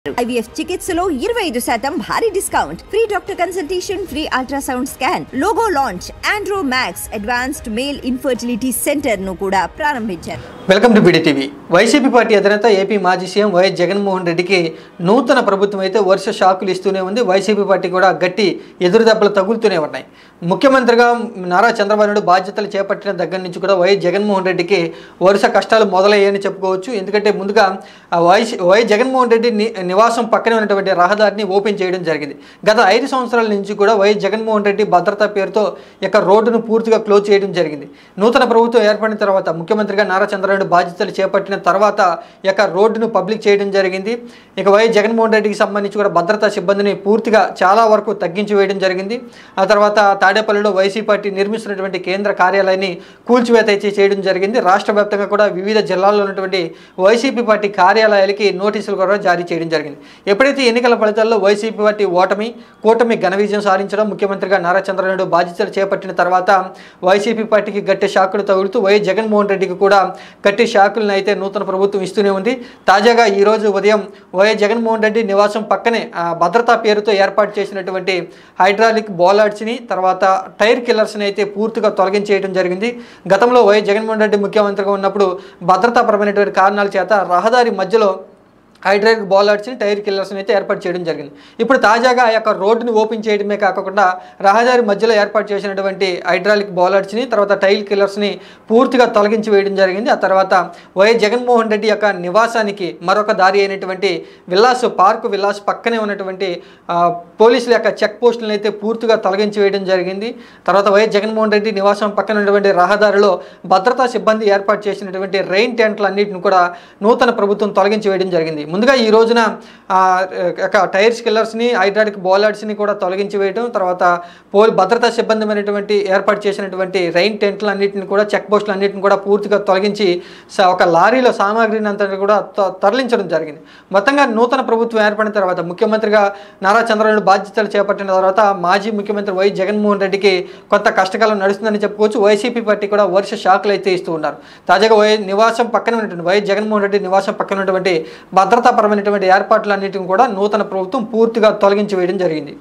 IVF చికిత్సలో 25% భారీ discount, free doctor consultation, free ultrasound scan, logo launch, Andro max advanced male infertility centre ను కూడా ప్రారంభించారు. Welcome to BDTV. YCP party అధినేత AP మాజీ CM YS Jaganmohan రెడ్డికి నూతన ప్రభుత్వం అయితే వరుస షాకులు ఇస్తూనే ఉంది. వైసీపీ పార్టీ కూడా గట్టి ఎదురుదెబ్బలు తగులుతూనే ఉన్నాయి. ముఖ్యమంత్రిగా నారా చంద్రబాబు నాయుడు బాధ్యతలు చేపట్టిన దగ్గర నుంచి కూడా వైఎస్ జగన్మోహన్ రెడ్డికి వరుస కష్టాలు మొదలయ్యాయని చెప్పుకోవచ్చు. ఎందుకంటే ముందుగా వైఎస్ జగన్మోహన్ రెడ్డి నివాసం పక్కనే ఉన్నటువంటి రహదారిని ఓపెన్ చేయడం జరిగింది. గత 5 సంవత్సరాల నుంచి కూడా వైఎస్ జగన్మోహన్ రెడ్డి భద్రతా పేరుతో ఇక రోడ్డును పూర్తిగా క్లోజ్ చేయడం జరిగింది. నూతన ప్రభుత్వం ఏర్పడిన తర్వాత ముఖ్యమంత్రిగా నారా చంద్రబాబు నాయుడు బాధ్యతలు చేపట్టిన తర్వాత ఇక రోడ్డును పబ్లిక్ చేయడం జరిగింది. ఇక వైఎస్ జగన్మోహన్ రెడ్డికి సంబంధించి కూడా భద్రతా సిబ్బందిని పూర్తిగా చాలా వరకు తగ్గించి వేయడం జరిగింది. ఆ తర్వాత తాడేపల్లిలో వైసీపీ పార్టీ నిర్మిస్తున్నటువంటి కేంద్ర కార్యాలయాన్ని కూల్చివేత చేయడం జరిగింది. రాష్ట్ర వ్యాప్తంగా కూడా వివిధ జిల్లాల్లో ఉన్నటువంటి వైసీపీ పార్టీ కార్యాలయాలకి నోటీసులు కూడా జారీ చేయడం జరిగింది. ఎప్పుడైతే ఎన్నికల ఫలితాల్లో వైసీపీ పార్టీ కూటమి ఘన విజయం సాధించడం, ముఖ్యమంత్రిగా నారా చంద్రబాబు నాయుడు బాధ్యతలు చేపట్టిన తర్వాత వైసీపీ పార్టీకి గట్టి షాకులు తగులుతూ వైఎస్ జగన్మోహన్ రెడ్డికి కూడా గట్టి షాకులను అయితే నూతన ప్రభుత్వం ఇస్తూనే ఉంది. తాజాగా ఈరోజు ఉదయం వైఎస్ జగన్మోహన్ రెడ్డి నివాసం పక్కనే భద్రతా పేరుతో ఏర్పాటు చేసినటువంటి హైడ్రాలిక్ బోలార్డ్స్ని, తర్వాత టైర్ కిల్లర్స్ని అయితే పూర్తిగా తొలగించేయడం జరిగింది. గతంలో వైఎస్ జగన్మోహన్ రెడ్డి ముఖ్యమంత్రిగా ఉన్నప్పుడు భద్రతాపరమైనటువంటి కారణాల చేత రహదారి మధ్యలో హైడ్రాలిక్ బోలార్డ్స్ని, టైర్ కిల్లర్స్ని అయితే ఏర్పాటు చేయడం జరిగింది. ఇప్పుడు తాజాగా ఆ యొక్క రోడ్డుని ఓపెన్ చేయడమే కాకుండా రహదారి మధ్యలో ఏర్పాటు చేసినటువంటి హైడ్రాలిక్ బోలార్డ్స్ని, తర్వాత టైర్ కిల్లర్స్ని పూర్తిగా తొలగించి వేయడం జరిగింది. ఆ తర్వాత వైఎస్ జగన్మోహన్ రెడ్డి యొక్క నివాసానికి మరొక దారి అయినటువంటి విల్లాస్ పక్కనే ఉన్నటువంటి పోలీసుల యొక్క చెక్ పోస్టులను అయితే పూర్తిగా తొలగించి వేయడం జరిగింది. తర్వాత వైఎస్ జగన్మోహన్ రెడ్డి నివాసం పక్కన ఉన్నటువంటి రహదారిలో భద్రతా సిబ్బంది ఏర్పాటు చేసినటువంటి రెయిన్ టెంట్లన్నింటిని కూడా నూతన ప్రభుత్వం తొలగించి వేయడం జరిగింది. ముందుగా ఈ రోజున టైర్స్ కిల్లర్స్ని, హైడ్రాలిక్ బోలార్డ్స్ని కూడా తొలగించి వేయడం, తర్వాత భద్రతా సిబ్బందిమైనటువంటి ఏర్పాటు చేసినటువంటి రైన్ టెంట్లు అన్నింటిని కూడా, చెక్ పోస్టులు అన్నింటిని కూడా పూర్తిగా తొలగించి ఒక లారీలో సామాగ్రిని అంతా కూడా తరలించడం జరిగింది. మొత్తంగా నూతన ప్రభుత్వం ఏర్పడిన తర్వాత ముఖ్యమంత్రిగా నారా చంద్రబాబు బాధ్యతలు చేపట్టిన తర్వాత మాజీ ముఖ్యమంత్రి వైఎస్ జగన్మోహన్ రెడ్డికి కొంత కష్టకాలం నడుస్తుందని చెప్పుకోవచ్చు. వైసీపీ పార్టీ కూడా వరుస షాకులు అయితే ఇస్తూ ఉన్నారు. తాజాగా నివాసం పక్కన ఉన్నటువంటి వైఎస్ జగన్మోహన్ రెడ్డి నివాసం పక్కన ఉన్నటువంటి భద్రతాపరమైనటువంటి ఏర్పాట్లన్నింటిని కూడా నూతన ప్రభుత్వం పూర్తిగా తొలగించి వేయడం జరిగింది.